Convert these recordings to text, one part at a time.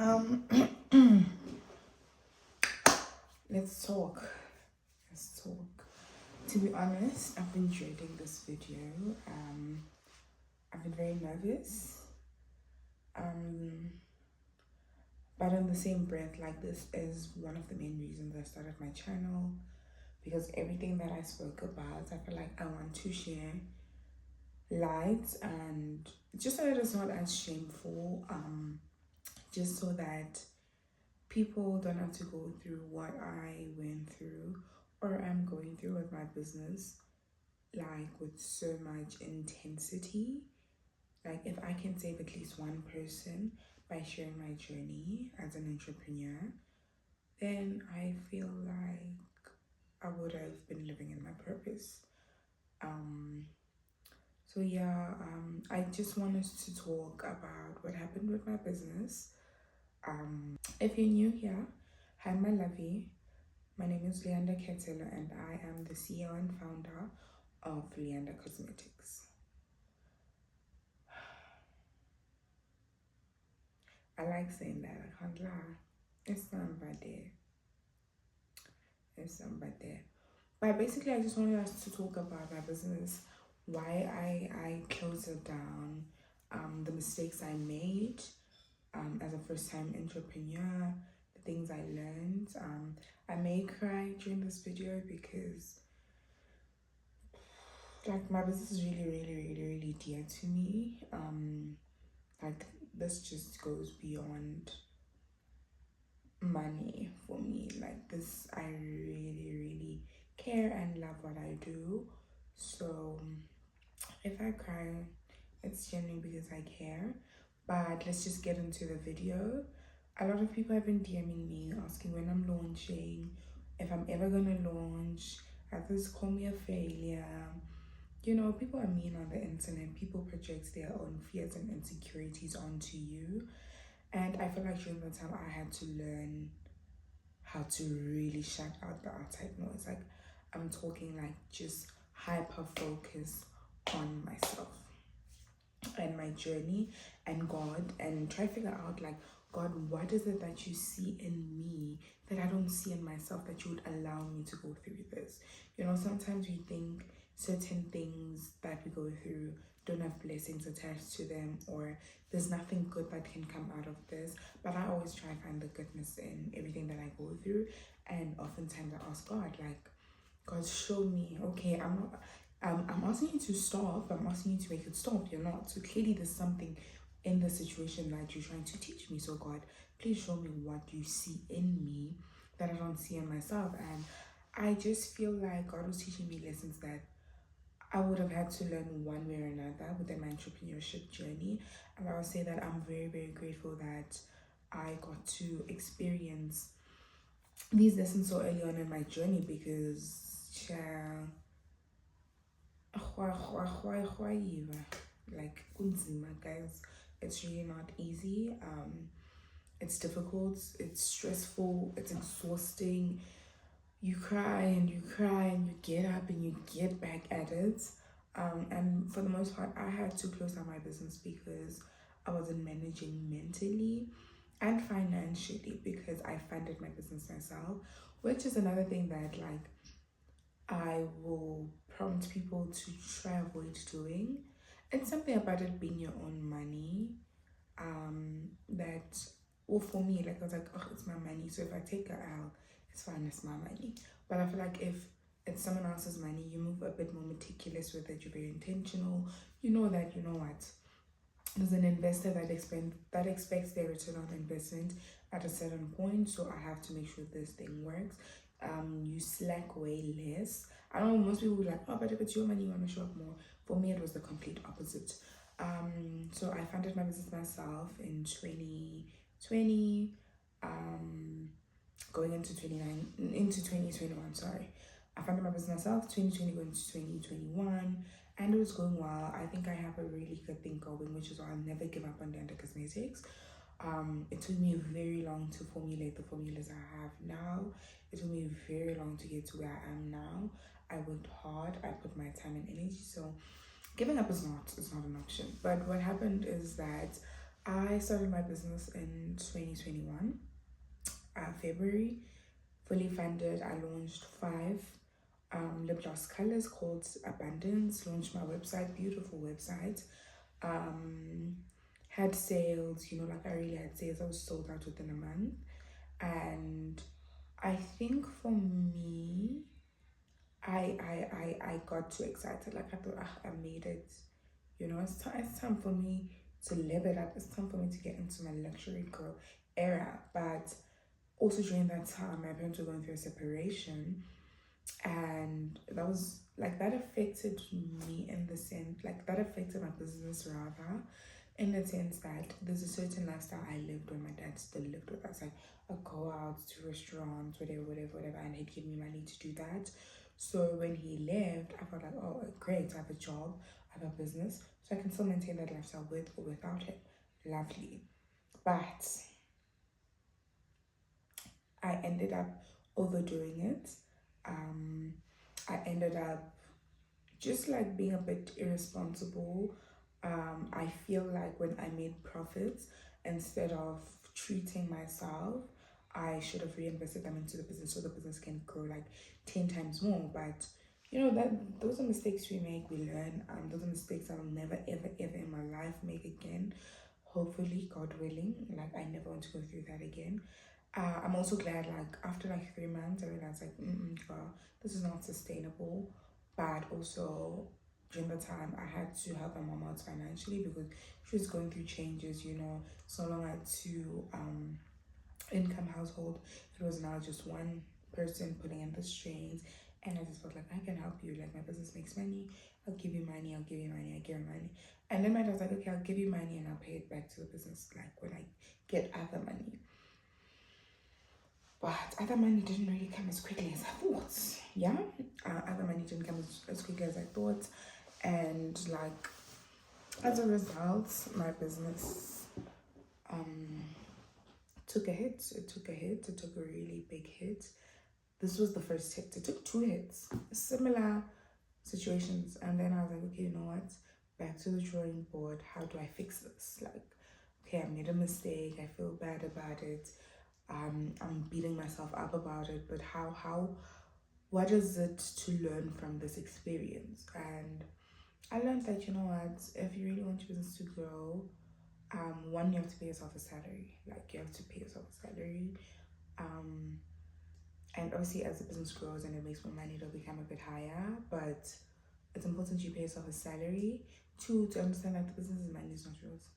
Um, let's talk. Let's talk. To be honest, I've been dreading this video. I've been very nervous. But in the same breath, like, this is one of the main reasons I started my channel, because everything that I spoke about, I feel like I want to share light, and just so that it's not as shameful. Just so that people don't have to go through what I went through or I'm going through with my business, like with so much intensity. Like, if I can save at least one person by sharing my journey as an entrepreneur, then I feel like I would have been living in my purpose. So yeah, I just want us to talk about what happened with my business. If you're new here, hi my lovey. My name is Luyanda Kosmetics and I am the CEO and founder of Luyanda Kosmetics. I like saying that, I can't lie. It's somebody. It's somebody. But basically, I just wanted us to talk about my business, why I closed it down, the mistakes I made as a first-time entrepreneur, the things I learned. I may cry during this video because, like, my business is really dear to me. Like, this just goes beyond money for me. Like, this, I really care and love what I do. So if I cry, it's genuinely because I care. But let's just get into the video. A lot of people have been DMing me asking when I'm launching, if I'm ever gonna launch. Others call me a failure. You know, people are mean on the internet. People project their own fears and insecurities onto you. And I feel like during the time I had to learn how to really shut out the outside noise. Like, I'm talking like just hyper focus on myself and my journey and God, and try to figure out, like, God, what is it that you see in me that I don't see in myself that you would allow me to go through this? You know, sometimes we think certain things that we go through don't have blessings attached to them, or there's nothing good that can come out of this. But I always try and find the goodness in everything that I go through, and oftentimes I ask God, like, God, show me. Okay, I'm asking you to stop. I'm asking you to make it stop. You're not. So clearly there's something in the situation that you're trying to teach me. So God, please show me what you see in me that I don't see in myself. And I just feel like God was teaching me lessons that I would have had to learn one way or another within my entrepreneurship journey. And I would say that I'm very grateful that I got to experience these lessons so early on in my journey, because like, kunzima, guys. It's really not easy. It's difficult, it's stressful, it's exhausting. You cry and you cry and you get up and you get back at it. And for the most part, I had to close down my business because I wasn't managing mentally and financially, because I funded my business myself, which is another thing that, like, I will prompt people to try avoid doing. It's something about it being your own money, that, well, for me, like, I was like, oh, it's my money, so if I take a L, it's fine, it's my money. But I feel like if it's someone else's money, you move a bit more meticulous with it, you're very intentional. You know that, you know what, there's an investor that expects their return on investment at a certain point, so I have to make sure this thing works. You slack way less. I know most people will be like, oh, but if it's your money, you want to show up more. For me, it was the complete opposite. So I funded my business myself in 2020, going into 2021, sorry. I funded my business myself, 2020 going to 2021, and it was going well. I think I have a really good thing going, which is why I'll never give up on Luyanda Kosmetics. It took me very long to formulate the formulas I have now. It took me very long to get to where I am now. I worked hard, I put my time and energy, so giving up is not an option. But what happened is that I started my business in 2021, February, fully funded. I launched five lip gloss colors called Abundance, launched my website, beautiful website. Um, had sales, like I really had sales. I was sold out within a month. And I think for me, I got too excited. Like I thought, I made it. It's time for me to live it up. It's time for me to get into my luxury girl era. But also during that time, my parents were going through a separation, and that affected me in the sense, like that affected my business rather, in the sense that there's a certain lifestyle I lived when my dad still lived with us. Like I'd go out to restaurants, whatever, and he'd give me money to do that. So when he left, I felt like, oh, great, I have a job, I have a business, so I can still maintain that lifestyle with or without it. Lovely. But I ended up overdoing it. Um, I ended up just like being a bit irresponsible. I feel like when I made profits, instead of treating myself, I should have reinvested them into the business so the business can grow like 10 times more. But that those are mistakes we make, we learn. Those are mistakes I will never ever in my life make again. Hopefully, God willing, like I never want to go through that again. I'm also glad, like after like 3 months, I realized like, girl, this is not sustainable. But also during the time, I had to help my mom out financially because she was going through changes. So long had two income household. It was now just one person putting in the strains, and I just felt like I can help you. Like my business makes money, I'll give you money. I'll give you money. I give you money. And then my dad was like, okay, I'll give you money and I'll pay it back to the business like when I get other money. But other money didn't really come as quickly as I thought. Yeah, other money didn't come as quickly as I thought, and like as a result, my business um took a hit. It took a hit. It took a really big hit. This was the first hit. It took two hits, similar situations, and then I was like, okay, you know what? Back to the drawing board. How do I fix this? Like, okay, I made a mistake. I feel bad about it. I'm beating myself up about it, but what is it to learn from this experience? And I learned that, you know what, if you really want your business to grow, one, you have to pay yourself a salary. Like you have to pay yourself a salary. Um, and obviously as the business grows and it makes more money, it'll become a bit higher. But it's important you pay yourself a salary. Two, to understand that the business's money is not yours.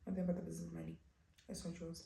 Nothing about the business money. It's not yours.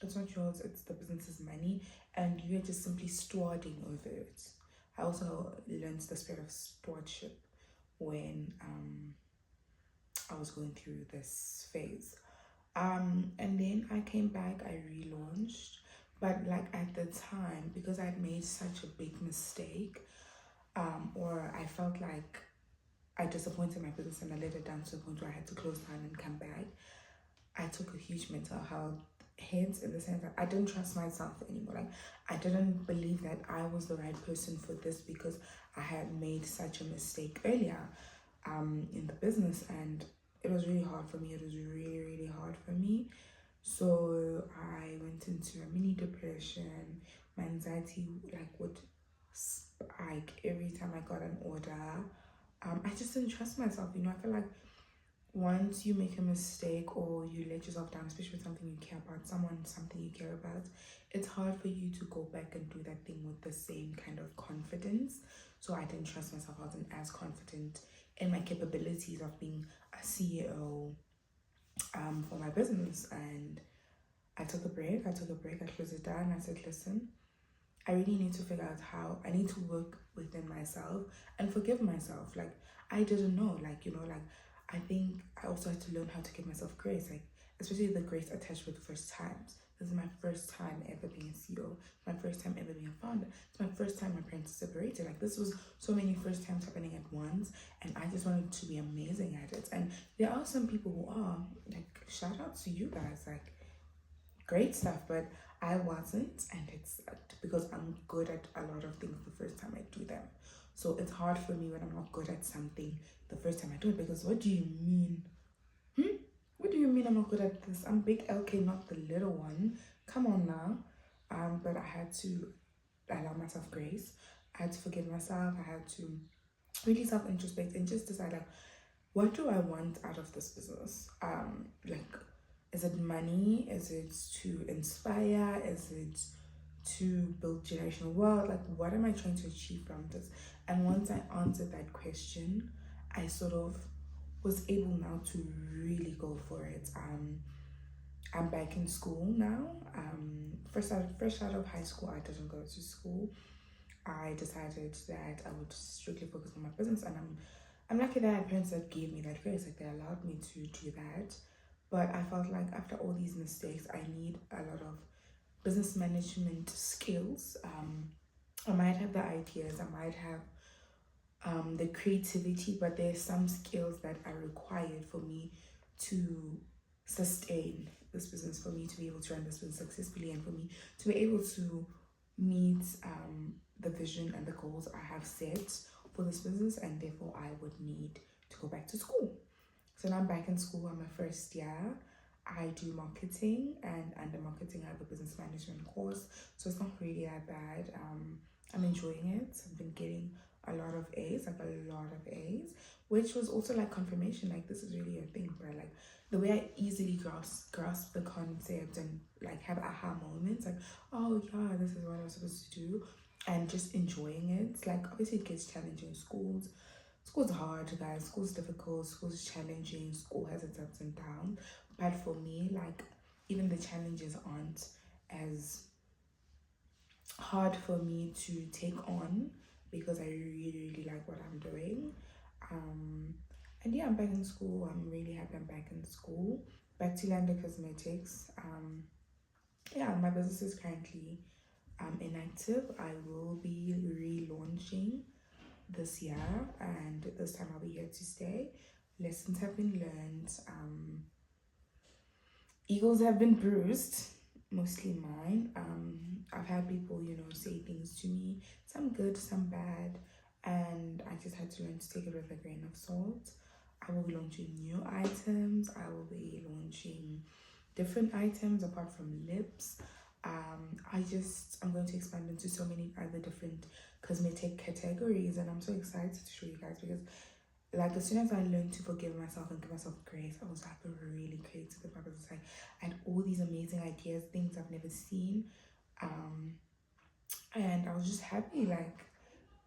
It's not yours, it's the business's money, and you're just simply stewarding over it. I also learned the spirit of stewardship when I was going through this phase. And then I came back, I relaunched, but like at the time, because I'd made such a big mistake, or I felt like I disappointed my business and I let it down to the point where I had to close down and come back. I took a huge mental health hit in the sense that I didn't trust myself anymore. Like I didn't believe that I was the right person for this because I had made such a mistake earlier in the business, and it was really hard for me. It was really hard for me. So I went into a mini depression. My anxiety like would spike every time I got an order. I just didn't trust myself. I feel like once you make a mistake or you let yourself down, especially with something you care about, something you care about, it's hard for you to go back and do that thing with the same kind of confidence. So I didn't trust myself. I wasn't as confident in my capabilities of being a CEO for my business. And I took a break. I closed it down. I said, listen, I really need to figure out how I need to work within myself and forgive myself. Like I didn't know, like I think I also had to learn how to give myself grace, like especially the grace attached with first times. This is my first time ever being a CEO. It's my first time ever being a founder. It's my first time my parents separated. Like this was so many first times happening at once, and I just wanted to be amazing at it. And there are some people who are like, shout out to you guys, like great stuff, but I wasn't, and it's because I'm good at a lot of things the first time I do them. So it's hard for me when I'm not good at something the first time I do it, because what do you mean? you mean I'm not good at this? I'm big LK, not the little one. Come on now. But I had to allow myself grace. I had to forgive myself. I had to really self-introspect and just decide like, what do I want out of this business? Like, is it money? Is it to inspire? Is it to build generational wealth? Like, what am I trying to achieve from this? And once I answered that question, I sort of was able now to really go for it. I'm back in school now. Fresh out of high school, I didn't go to school. I decided that I would strictly focus on my business, and I'm lucky that I had parents that gave me that grace, like they allowed me to do that. But I felt like after all these mistakes, I need a lot of business management skills. I might have the ideas, I might have the creativity, but there's some skills that are required for me to sustain this business, for me to be able to run this business successfully, and for me to be able to meet the vision and the goals I have set for this business, and therefore I would need to go back to school. So now I'm back in school. I'm my first year. I do marketing, and under marketing I have a business management course, so it's not really that bad. I'm enjoying it. I've been getting a lot of A's, like a lot of A's, which was also like confirmation, like this is really a thing, but like the way I easily grasp the concept and like have aha moments, like, oh yeah, this is what I'm supposed to do, and just enjoying it. Like obviously it gets challenging. School's hard, guys. School's difficult. School's challenging. School has its ups and downs. But for me, like, even the challenges aren't as hard for me to take on because I really, really like what I'm doing. And yeah, I'm back in school. I'm really happy I'm back in school. Back to Luyanda Cosmetics. Yeah, my business is currently inactive. I will be relaunching this year, and this time I'll be here to stay. Lessons have been learned. Egos have been bruised, mostly mine. I've had people, say things to me, some good, some bad, and I just had to learn to take it with a grain of salt. I will be launching new items. I will be launching different items apart from lips. I'm going to expand into so many other different cosmetic categories, and I'm so excited to show you guys because like as soon as I learned to forgive myself and give myself grace, I was like really creative with my business. Like I had all these amazing ideas, things I've never seen, and I was just happy. Like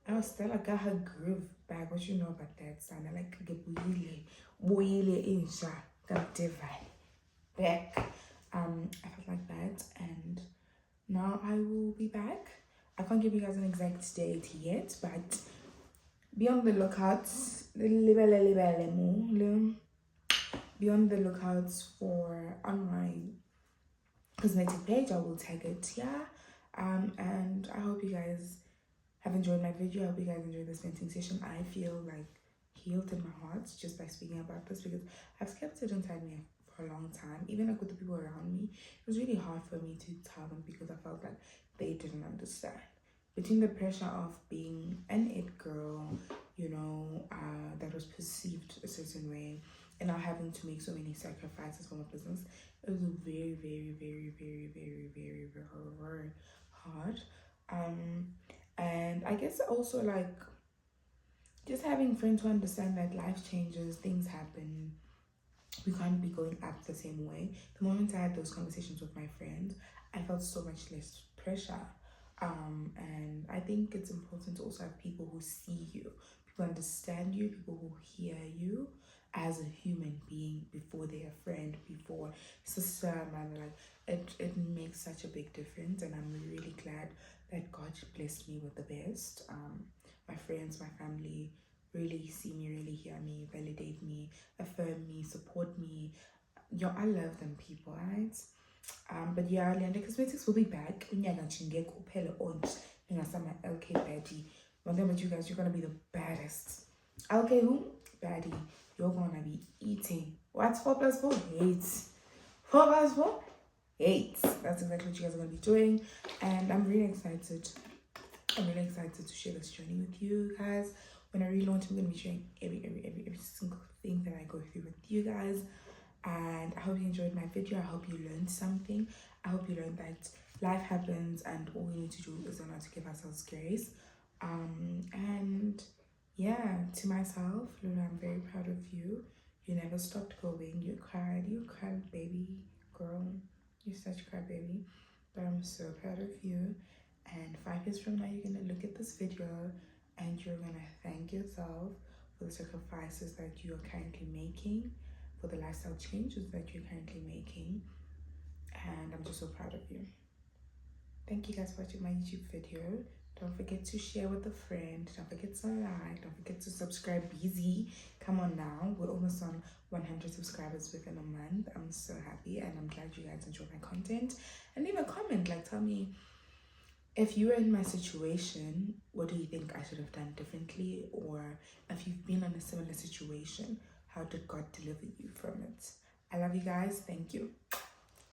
I was still like got her groove back. What you know about that, son? I like get boile insha back. I felt like that, and now I will be back. I can't give you guys an exact date yet, but be on the lookout. Be on the lookout for on my cosmetic page. I will tag it here. And I hope you guys have enjoyed my video. I hope you guys enjoyed this venting session. I feel like healed in my heart just by speaking about this because I've kept it inside me for a long time. Even like with the people around me, it was really hard for me to tell them because I felt like they didn't understand. Between the pressure of being an it girl, that was perceived a certain way, and now having to make so many sacrifices for my business, it was very, very, very, very, very, very, very, very hard. And I guess also like just having friends who understand that life changes, things happen, we can't be going up the same way. The moment I had those conversations with my friends, I felt so much less pressure. And I think it's important to also have people who see you, people understand you, people who hear you as a human being before they're a friend, before sister, man. Like it makes such a big difference, and I'm really glad that God blessed me with the best. My friends, my family really see me, really hear me, validate me, affirm me, support me. I love them people, right? But yeah, Luyanda Cosmetics will be back. Unyaka chingeko uphele onje ningasama LK Baddie. One thing about you guys, you're gonna be the baddest. LK who? Baddie. You're gonna be eating. What's 4 plus 4? 8. 4 plus 4? 8. That's exactly what you guys are gonna be doing. And I'm really excited. I'm really excited to share this journey with you guys. When I relaunch, I'm gonna be sharing every single thing that I go through with you guys. And I hope you enjoyed my video. I hope you learned something. I hope you learned that life happens and all we need to do is learn how to give ourselves grace. And yeah, to myself, Lulu, I'm very proud of you. You never stopped going. You cried, baby girl. You're such a crybaby. But I'm so proud of you. And 5 years from now, you're gonna look at this video and you're gonna thank yourself for the sacrifices that you are currently making, for the lifestyle changes that you're currently making. And I'm just so proud of you. Thank you guys for watching my YouTube video. Don't forget to share with a friend. Don't forget to like. Don't forget to subscribe. Busy. Come on now. We're almost on 100 subscribers within a month. I'm so happy and I'm glad you guys enjoy my content. And leave a comment. Like, tell me, if you were in my situation, what do you think I should have done differently? Or if you've been in a similar situation, how did God deliver you from it? I love you guys. Thank you.